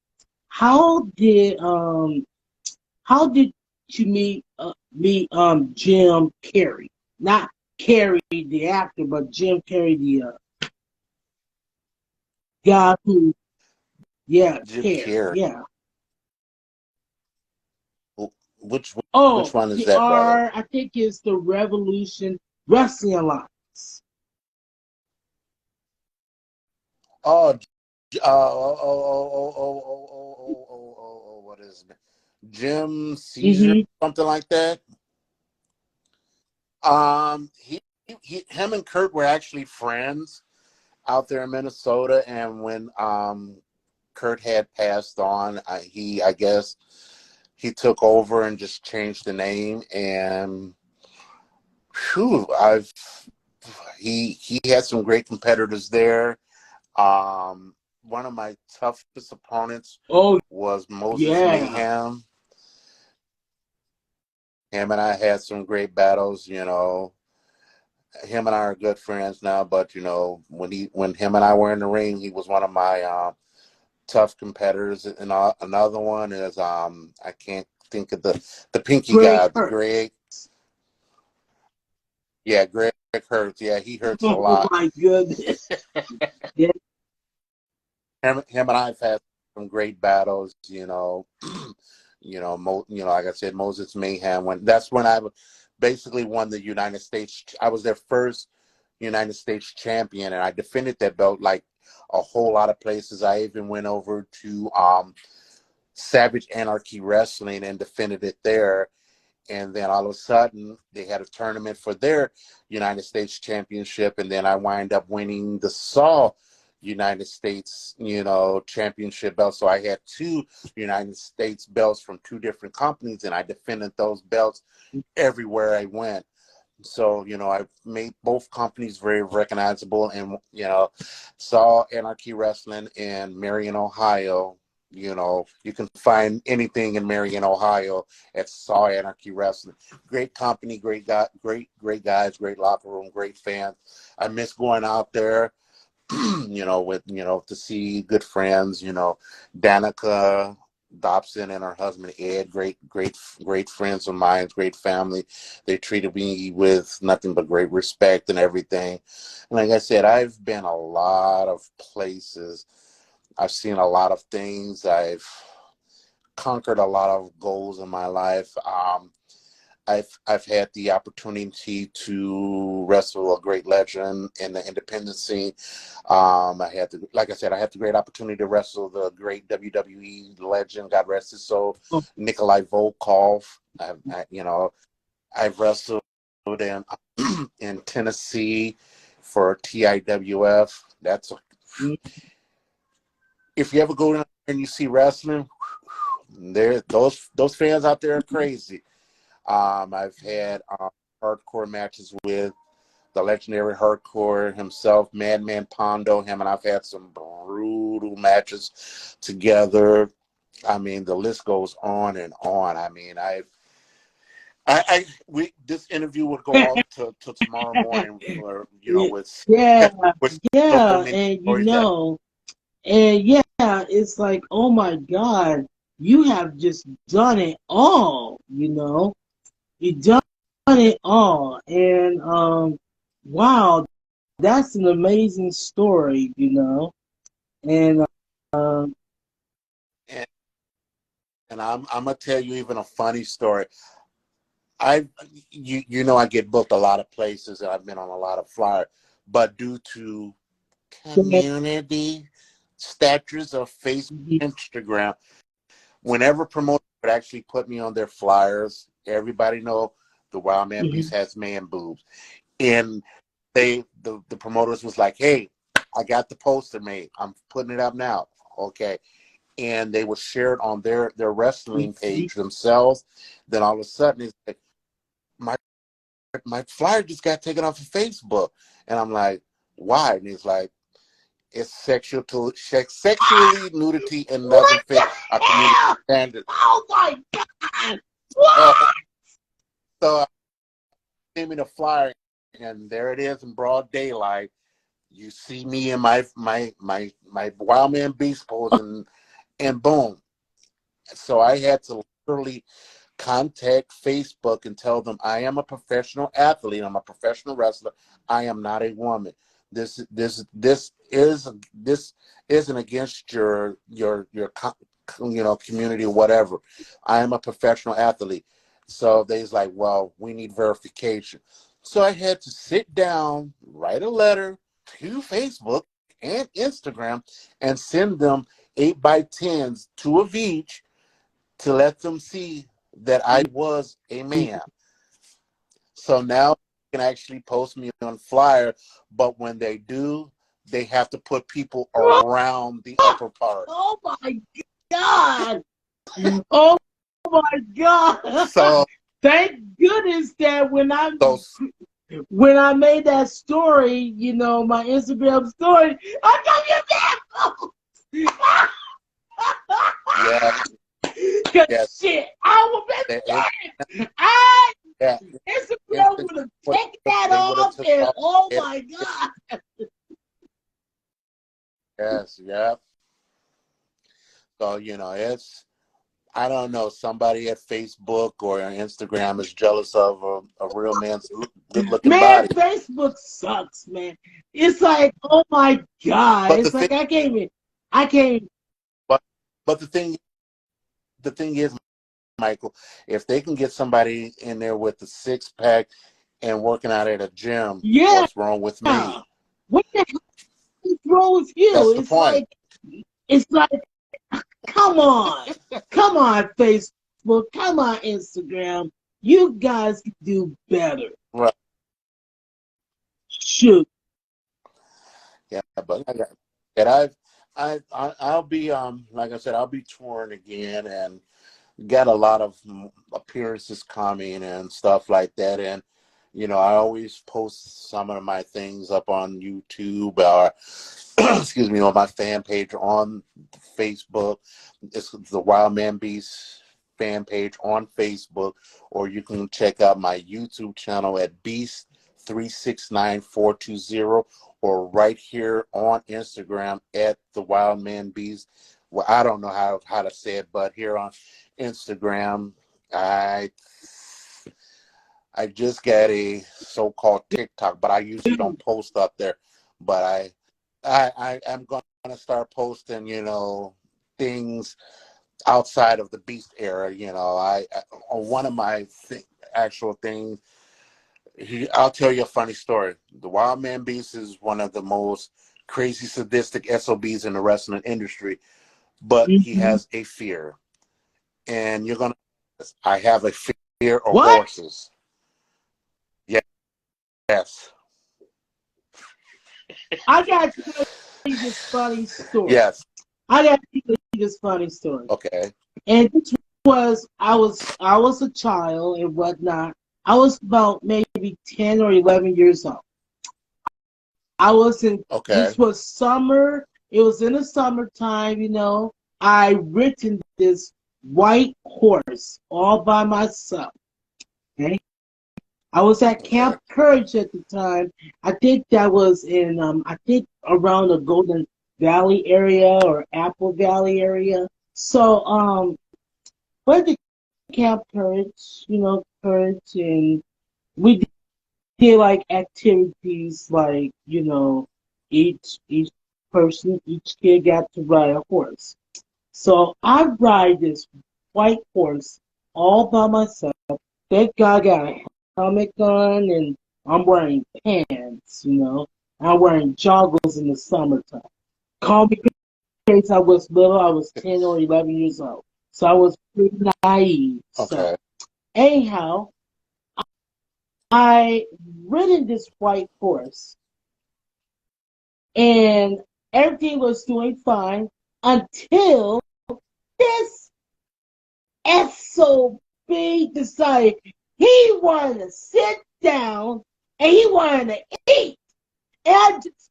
[SPEAKER 1] how did you meet Jim Carrey? Not Carrey the actor, but Jim Carrey the guy who,
[SPEAKER 2] Jim Carrey.
[SPEAKER 1] Yeah.
[SPEAKER 2] Which one is that, brother?
[SPEAKER 1] I think it's the Revolution Wrestling Alliance.
[SPEAKER 2] What is it? Jim Caesar, something like that. Him and Kurt were actually friends out there in Minnesota, and when Kurt had passed on, I guess he took over and just changed the name, and he had some great competitors there. One of my toughest opponents was Moses Mayhem. Him and I had some great battles, him and I are good friends now. But you know, when him and I were in the ring, he was one of my tough competitors. And another one is I can't think of the pinky
[SPEAKER 1] Greg
[SPEAKER 2] guy, the
[SPEAKER 1] Hurt.
[SPEAKER 2] Greg. Yeah, Greg hurts. Yeah, he hurts a
[SPEAKER 1] Oh
[SPEAKER 2] lot.
[SPEAKER 1] my goodness. Yeah.
[SPEAKER 2] Him and I've had some great battles. You know, like I said, Moses Mayhem. That's when I basically won the United States. I was their first United States champion, and I defended that belt like a whole lot of places. I even went over to Savage Anarchy Wrestling and defended it there. And then all of a sudden, they had a tournament for their United States championship, and then I wind up winning the Saw United States, championship belt. So I had two United States belts from two different companies, and I defended those belts everywhere I went. So, I've made both companies very recognizable, and, Saw Anarchy Wrestling in Marion, Ohio. You can find anything in Marion, Ohio at Saw Anarchy Wrestling. Great company, great guy, great guys, great locker room, great fans. I miss going out there, to see good friends, Danica Dobson and her husband Ed, great friends of mine, great family. They treated me with nothing but great respect and everything. And like I said, I've been a lot of places. I've seen a lot of things. I've conquered a lot of goals in my life. I've had the opportunity to wrestle a great legend in the independent scene. Like I said, I had the great opportunity to wrestle the great WWE legend, God rest his soul, Nikolai Volkov. I've wrestled in Tennessee for TIWF. If you ever go down and you see wrestling, those fans out there are crazy. I've had hardcore matches with the legendary hardcore himself, Madman Pondo. Him and I've had some brutal matches together. I mean, the list goes on and on. I mean, this interview would go off to tomorrow morning, or with
[SPEAKER 1] Yeah,
[SPEAKER 2] with so
[SPEAKER 1] yeah,
[SPEAKER 2] many
[SPEAKER 1] and
[SPEAKER 2] stories that.
[SPEAKER 1] it's like, oh my God, you have just done it all, You done it all. And wow, that's an amazing story, And
[SPEAKER 2] And, I'm gonna tell you even a funny story. I get booked a lot of places, and I've been on a lot of flyers, but due to community statures of Facebook, Instagram, whenever promoters would actually put me on their flyers, everybody know the Wild Man Beast has man boobs, and the promoters was like, "Hey, I got the poster made. I'm putting it up now." Okay. And they would share it on their wrestling page themselves. Then all of a sudden, it's like, my flyer just got taken off of Facebook. And I'm like, why? And he's like, it's sexually nudity and doesn't fit our community standards.
[SPEAKER 1] Oh my God! What?
[SPEAKER 2] So I gave me the flyer, and there it is in broad daylight. You see me in my Wild Man Beast pose, and boom. So I had to literally contact Facebook and tell them I am a professional athlete. I'm a professional wrestler. I am not a woman. This isn't against your community or whatever. I am a professional athlete. So they's like, well, we need verification. So I had to sit down, write a letter to Facebook and Instagram, and send them 8x10s, 2 of each, to let them see that I was a man. So now they can actually post me on flyer, but when they do, they have to put people around the upper part.
[SPEAKER 1] Oh my God! Oh my God!
[SPEAKER 2] So
[SPEAKER 1] thank goodness that when I made that story, my Instagram story, I got your back.
[SPEAKER 2] yeah.
[SPEAKER 1] Cause shit, I was been I
[SPEAKER 2] Yeah,
[SPEAKER 1] Instagram would have taken that
[SPEAKER 2] they would have
[SPEAKER 1] off,
[SPEAKER 2] took
[SPEAKER 1] and
[SPEAKER 2] off.
[SPEAKER 1] oh my God.
[SPEAKER 2] Yes, yeah. So it's I don't know. Somebody at Facebook or Instagram is jealous of a real man's good-looking
[SPEAKER 1] Man,
[SPEAKER 2] body.
[SPEAKER 1] Facebook sucks, man. It's like, oh my God.
[SPEAKER 2] But the
[SPEAKER 1] It's
[SPEAKER 2] thing,
[SPEAKER 1] like I can't.
[SPEAKER 2] but but the thing is, Michael, if they can get somebody in there with a six pack and working out at a gym,
[SPEAKER 1] Yeah.
[SPEAKER 2] what's wrong with me?
[SPEAKER 1] What the hell is wrong with you?
[SPEAKER 2] That's the point.
[SPEAKER 1] It's like, come on. Come on, Facebook. Come on, Instagram. You guys can do better.
[SPEAKER 2] Right.
[SPEAKER 1] Shoot.
[SPEAKER 2] Yeah, but I'll be like I said, I'll be touring again and got a lot of appearances coming and stuff like that. And I always post some of my things up on YouTube or excuse me, on my fan page on Facebook. It's the Wild Man Beast fan page on Facebook, or you can check out my YouTube channel at Beast369420, or right here on Instagram at the Wild Man Beast. Well, I don't know how to say it, but here on Instagram, I just got a so-called TikTok, but I usually don't post up there. But I am going to start posting, things outside of the Beast era. I on one of my actual things. I'll tell you a funny story. The Wild Man Beast is one of the most crazy, sadistic SOBs in the wrestling industry, but he
[SPEAKER 1] Mm-hmm.
[SPEAKER 2] has a fear, and I have a fear of
[SPEAKER 1] What?
[SPEAKER 2] horses. Yes.
[SPEAKER 1] I got to tell you this funny story.
[SPEAKER 2] Yes.
[SPEAKER 1] I got to tell you this funny story.
[SPEAKER 2] Okay.
[SPEAKER 1] And this was I was a child and whatnot. I was about maybe 10 or 11 years old. I was in
[SPEAKER 2] Okay.
[SPEAKER 1] This was summer. It was in the summertime. I ridden this white horse all by myself. Okay. I was at Camp Courage at the time. I think that was in I think around the Golden Valley area or Apple Valley area. So went to Camp Courage, Courage, and we did like activities like, each person, each kid got to ride a horse. So I ride this white horse all by myself. Thank God I got a helmet on and I'm wearing pants. I'm wearing joggers in the summertime. Call me crazy. I was little. I was 10 or 11 years old. So I was pretty naive.
[SPEAKER 2] Okay.
[SPEAKER 1] So anyhow, I ridden this white horse and everything was doing fine until this SOB decided he wanted to sit down and he wanted to eat. And I just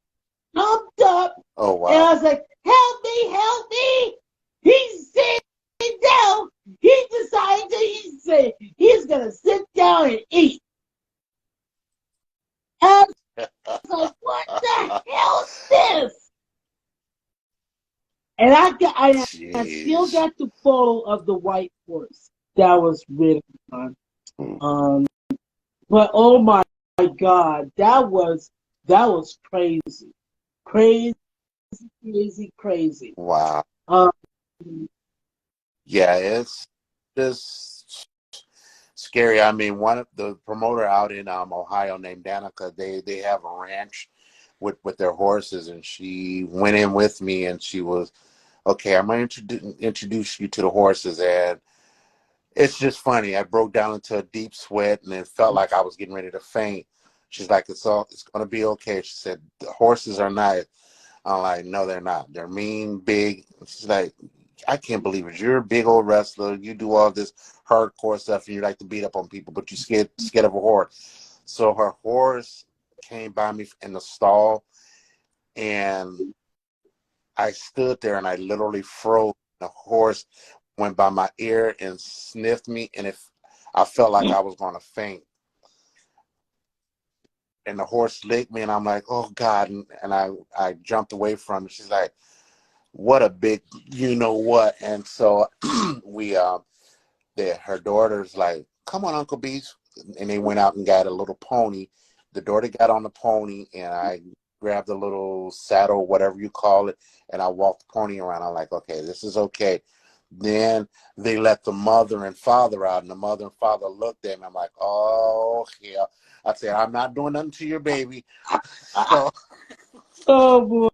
[SPEAKER 1] jumped up.
[SPEAKER 2] Oh, wow.
[SPEAKER 1] And I was like, help me, help me. He's sitting down. He decided he said he's going to sit down and eat. And I was like, what the hell is this? And I still got the photo of the white horse that was ridden on. But oh my God, that was crazy, crazy, crazy, crazy.
[SPEAKER 2] Wow. Yeah, it's just scary. I mean, one of the promoter out in Ohio named Danica, they have a ranch with their horses, and she went in with me, and she was, okay, I'm going to introduce you to the horses, and it's just funny. I broke down into a deep sweat, and it felt like I was getting ready to faint. She's like, it's going to be okay. She said, the horses are nice. I'm like, no, they're not. They're mean, big. She's like, I can't believe it. You're a big old wrestler. You do all this hardcore stuff, and you like to beat up on people, but you're scared of a horse. So her horse came by me in the stall, and I stood there, and I literally froze. The horse went by my ear and sniffed me, and if I felt like I was going to faint. And the horse licked me, and I'm like, oh God. And I jumped away from it. She's like, what a big, you know what? And so we, her daughter's like, come on, Uncle Beach. And they went out and got a little pony. The daughter got on the pony, and I grabbed a little saddle, whatever you call it, and I walked the pony around. I'm like, okay, this is okay. Then they let the mother and father out, and the mother and father looked at me. I'm like, oh, yeah. I said, I'm not doing nothing to your baby. So,
[SPEAKER 1] Oh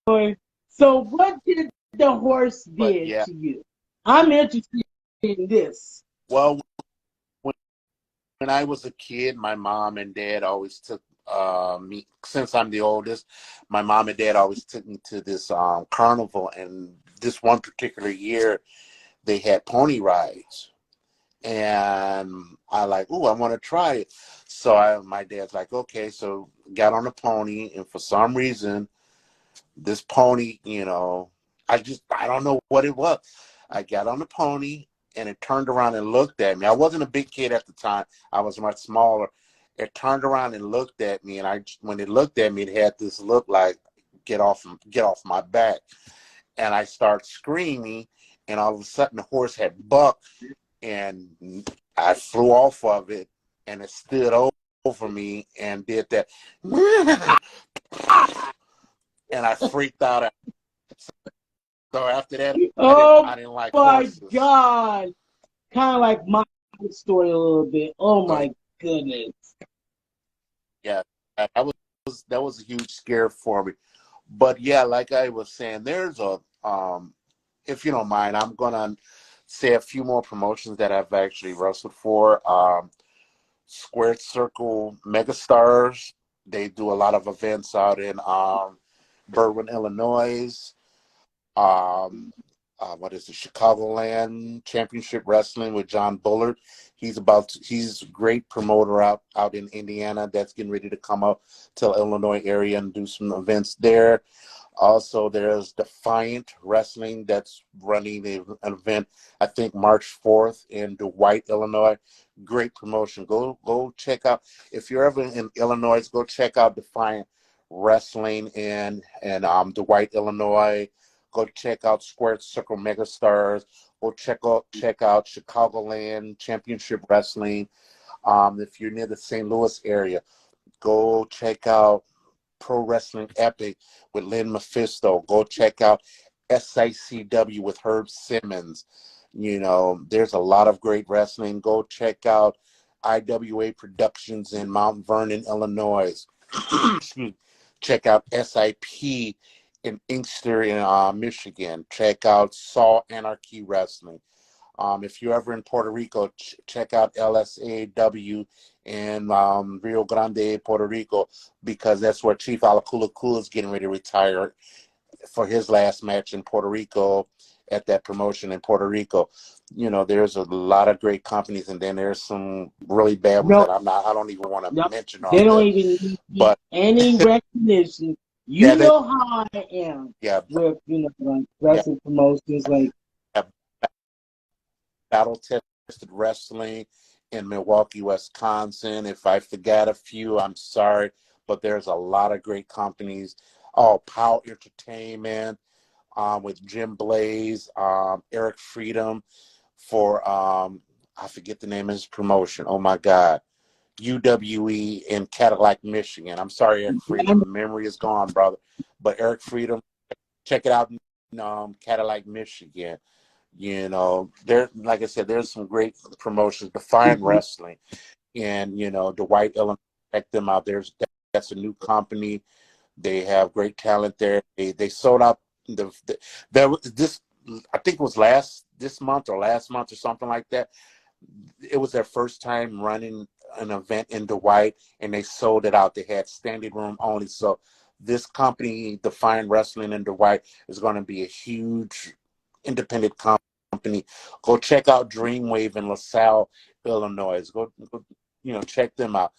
[SPEAKER 1] boy. So what did the horse
[SPEAKER 2] but
[SPEAKER 1] did
[SPEAKER 2] yeah.
[SPEAKER 1] to you? I'm interested in this.
[SPEAKER 2] Well, when I was a kid, my mom and dad always took me, since I'm the oldest, my mom and dad always took me to this carnival. And this one particular year, they had pony rides. And I like, ooh, I want to try it. So my dad's like, okay, so got on the pony. And for some reason, this pony, I don't know what it was. I got on the pony and it turned around and looked at me. I wasn't a big kid at the time. I was much smaller. It turned around and looked at me, and when it looked at me, it had this look like, get off my back. And I start screaming, and all of a sudden the horse had bucked, and I flew off of it, and it stood over me and did that. And I freaked out. So after that, I didn't like horses.
[SPEAKER 1] My God. Kind of like my story a little bit. Oh my goodness.
[SPEAKER 2] Yeah, that was a huge scare for me. But yeah, like I was saying, there's if you don't mind, I'm gonna say a few more promotions that I've actually wrestled for. Squared Circle Megastars. They do a lot of events out in Berwyn, Illinois. What is it? Chicagoland Championship Wrestling with John Bullard. He's a great promoter out in Indiana that's getting ready to come up to the Illinois area and do some events there. Also, there's Defiant Wrestling that's running an event, I think March 4th in Dwight, Illinois. Great promotion. Go check out, if you're ever in Illinois, go check out Defiant Wrestling in Dwight, Illinois. Go check out Squared Circle Megastars. Go check out Chicagoland Championship Wrestling. If you're near the St. Louis area, go check out Pro Wrestling Epic with Lynn Mephisto. Go check out SICW with Herb Simmons. There's a lot of great wrestling. Go check out IWA Productions in Mount Vernon, Illinois. Check out SIP in Inkster in Michigan. Check out Saw Anarchy Wrestling. If you're ever in Puerto Rico, check out LSAW in Rio Grande, Puerto Rico, because that's where Chief Alakula Kula is getting ready to retire for his last match in Puerto Rico at that promotion in Puerto Rico. There's a lot of great companies, and then there's some really bad ones that I don't even want to mention on
[SPEAKER 1] They don't
[SPEAKER 2] this,
[SPEAKER 1] even need any recognition. You know how I am with, like wrestling promotions, like
[SPEAKER 2] Battle Tested Wrestling in Milwaukee, Wisconsin. If I forgot a few, I'm sorry, but there's a lot of great companies. Oh, Power Entertainment with Jim Blaze, Eric Freedom for, I forget the name of his promotion. Oh, my God. UWE in Cadillac, Michigan. I'm sorry, Eric Freedom. Memory is gone, brother. But Eric Freedom, check it out in Cadillac, Michigan. There, like I said, there's some great promotions. Defiant Wrestling, and Dwight, Illinois. Check them out. That's a new company. They have great talent there. They sold out this. I think it was this month or last month or something like that. It was their first time running an event in Dwight, and they sold it out. They had standing room only. So this company, Defiant Wrestling in Dwight, is going to be a huge independent company. Go check out Dreamwave in LaSalle, Illinois. Go check them out.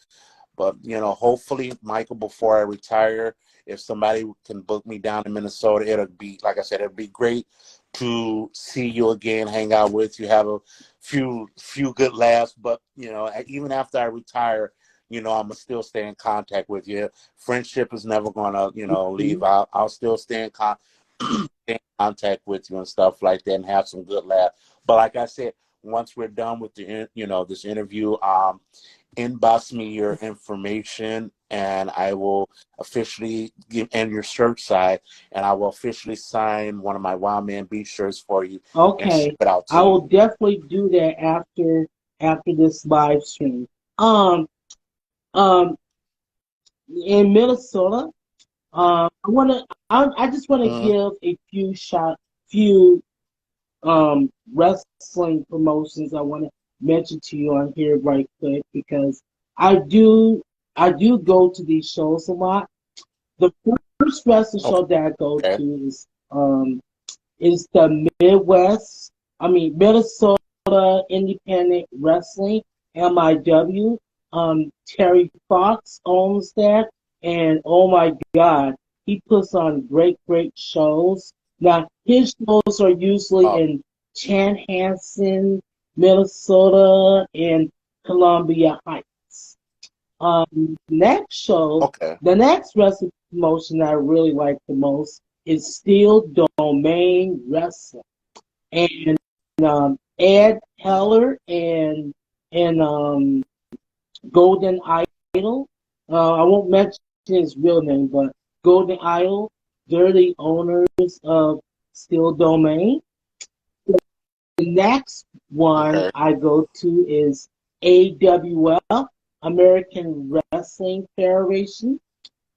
[SPEAKER 2] But hopefully, Michael, before I retire, if somebody can book me down in Minnesota, it'll be, like I said, it'll be great to see you again, hang out with you, have a few good laughs. But even after I retire, I'm gonna still stay in contact with you. Friendship is never gonna, leave. I'll still stay in stay in contact with you and stuff like that, and have some good laughs. But like I said, once we're done with this interview, inbox me your information, and I will officially and your shirt size, and I will officially sign one of my Wild Man Beat shirts for you and ship
[SPEAKER 1] Okay,
[SPEAKER 2] it out to
[SPEAKER 1] I will
[SPEAKER 2] you.
[SPEAKER 1] definitely do that after this live stream. Um, um, in Minnesota, I just wanna
[SPEAKER 2] Mhm.
[SPEAKER 1] give a few wrestling promotions I want to mention to you on here right quick because I do I do go to these shows a lot. The first wrestling show that I go
[SPEAKER 2] Okay.
[SPEAKER 1] to is the Minnesota Independent Wrestling, MIW. Terry Fox owns that, and oh my God, he puts on great shows. Now his shows are usually
[SPEAKER 2] Oh,
[SPEAKER 1] in Chanhassen, Minnesota, and Columbia Heights. Next show,
[SPEAKER 2] okay.
[SPEAKER 1] the next wrestling promotion I really like the most is Steel Domain Wrestling, and Ed Heller and Golden Idol. I won't mention his real name, but Golden Idol. They're the owners of Steel Domain. The next one
[SPEAKER 2] Okay.
[SPEAKER 1] I go to is AWF, American Wrestling Federation,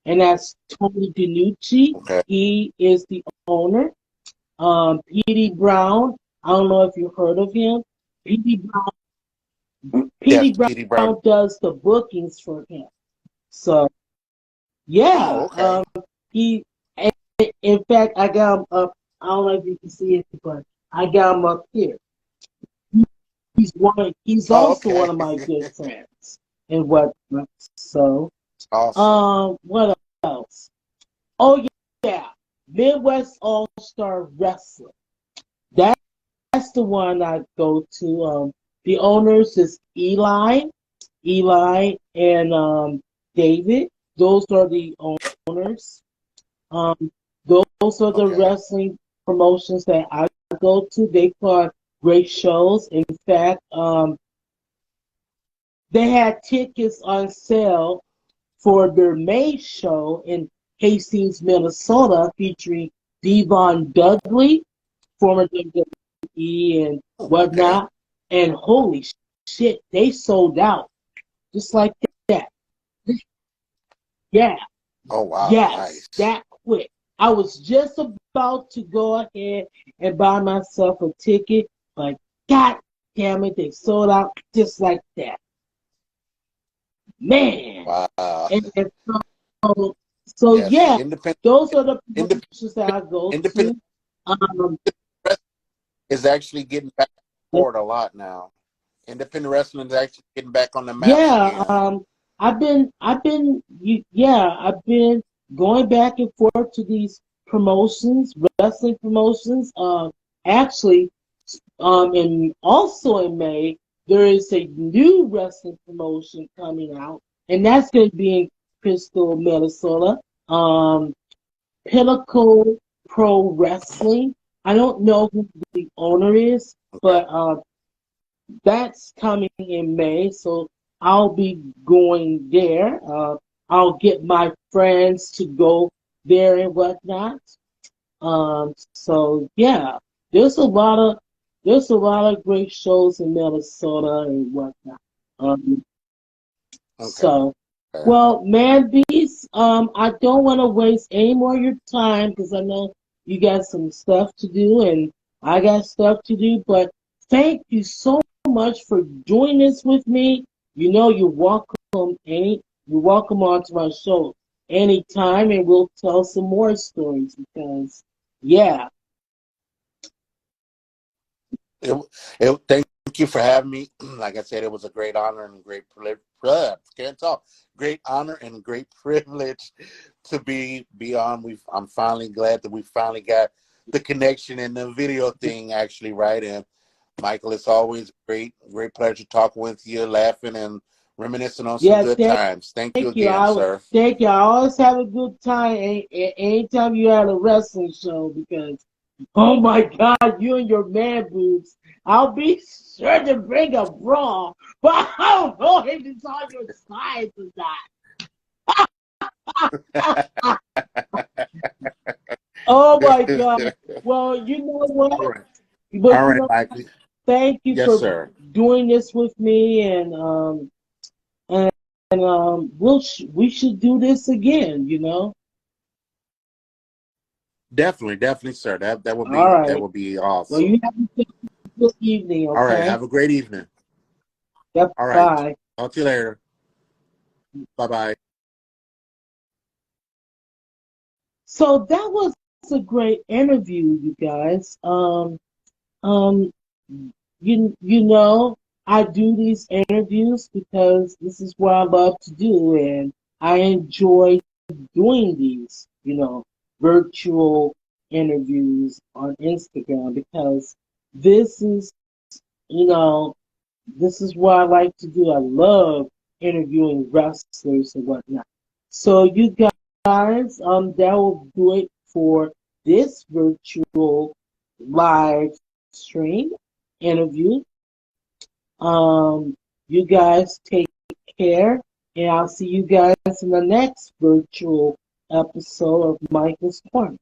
[SPEAKER 1] and that's Tony DiNucci.
[SPEAKER 2] Okay.
[SPEAKER 1] He is the owner. Petey Brown, I don't know if you heard of him. Petey Brown,
[SPEAKER 2] Yes,
[SPEAKER 1] Petey
[SPEAKER 2] Petey Brown.
[SPEAKER 1] Brown does the bookings for him. So yeah,
[SPEAKER 2] Oh, okay.
[SPEAKER 1] he. In fact, I got him up. I don't know if you can see it, but I got him up here. He's
[SPEAKER 2] Oh,
[SPEAKER 1] also
[SPEAKER 2] okay.
[SPEAKER 1] one of my good friends and whatnot. So,
[SPEAKER 2] Awesome.
[SPEAKER 1] what else? Oh yeah, Midwest All Star Wrestling. That's the one I go to. The owners is Eli and David. Those are the owners. Um, those are the
[SPEAKER 2] Okay.
[SPEAKER 1] wrestling promotions that I go to. They put on great shows. In fact, they had tickets on sale for their May show in Hastings, Minnesota, featuring Devon Dudley, former WWE and
[SPEAKER 2] Oh, okay.
[SPEAKER 1] whatnot. And holy shit, they sold out just like that. Yeah,
[SPEAKER 2] Oh, wow.
[SPEAKER 1] yes,
[SPEAKER 2] Nice.
[SPEAKER 1] that quick. I was just about to go ahead and buy myself a ticket, but god damn it, they sold out just like that. Man.
[SPEAKER 2] Wow.
[SPEAKER 1] And so
[SPEAKER 2] Yeah. See,
[SPEAKER 1] yeah,
[SPEAKER 2] independent,
[SPEAKER 1] those are the
[SPEAKER 2] independent,
[SPEAKER 1] promotions that I go
[SPEAKER 2] independent
[SPEAKER 1] to. Um,
[SPEAKER 2] is actually getting back forward a lot now. Independent wrestling is actually getting back on the maps
[SPEAKER 1] yeah,
[SPEAKER 2] again.
[SPEAKER 1] I've been going back and forth to these promotions, wrestling promotions. Actually, and also in May, there is a new wrestling promotion coming out, and that's going to be in Crystal, Minnesota. Pinnacle Pro Wrestling. I don't know who the owner is,
[SPEAKER 2] Okay.
[SPEAKER 1] but that's coming in May, so I'll be going there. I'll get my friends to go there and whatnot. So yeah, there's a lot of there's a lot of great shows in Minnesota and whatnot. Um,
[SPEAKER 2] Okay.
[SPEAKER 1] so well, man, beast. I don't want to waste any more of your time because I know you got some stuff to do and I got stuff to do. But thank you so much for doing this with me. You know, you're welcome onto my show anytime, and we'll tell some more stories because, yeah,
[SPEAKER 2] It, thank you for having me. Like I said, it was a great honor and great privilege. Can't talk. Great honor and great privilege to be on. I'm finally glad that we finally got the connection and the video thing actually, right? And Michael, it's always great pleasure talking with you, laughing and reminiscing on some
[SPEAKER 1] Yeah,
[SPEAKER 2] good times. Thank you
[SPEAKER 1] thank you.
[SPEAKER 2] again, sir.
[SPEAKER 1] Thank you. I always have a good time anytime you're at a wrestling show because, oh my God, you and your man boobs. I'll be sure to bring a bra, but I don't know if it's on your size or not. Oh my God. Well, you know what?
[SPEAKER 2] All right.
[SPEAKER 1] But
[SPEAKER 2] All
[SPEAKER 1] you
[SPEAKER 2] right,
[SPEAKER 1] know,
[SPEAKER 2] Michael.
[SPEAKER 1] thank you
[SPEAKER 2] Yes,
[SPEAKER 1] for
[SPEAKER 2] sir.
[SPEAKER 1] doing this with me, and we should do this again. You know.
[SPEAKER 2] Definitely, sir. That would
[SPEAKER 1] All right.
[SPEAKER 2] be
[SPEAKER 1] Well,
[SPEAKER 2] awesome.
[SPEAKER 1] you have a good evening.
[SPEAKER 2] All right.
[SPEAKER 1] Okay.
[SPEAKER 2] Have a great evening.
[SPEAKER 1] Yep.
[SPEAKER 2] All right.
[SPEAKER 1] Bye.
[SPEAKER 2] Talk to you later. Bye bye.
[SPEAKER 1] So that was a great interview, you guys. Um, you know, I do these interviews because this is what I love to do, and I enjoy doing these, virtual interviews on Instagram because this is, you know, this is what I like to do. I love interviewing wrestlers and whatnot. So you guys, that will do it for this virtual live stream interview. You guys take care, and I'll see you guys in the next virtual episode of Michael's Corner.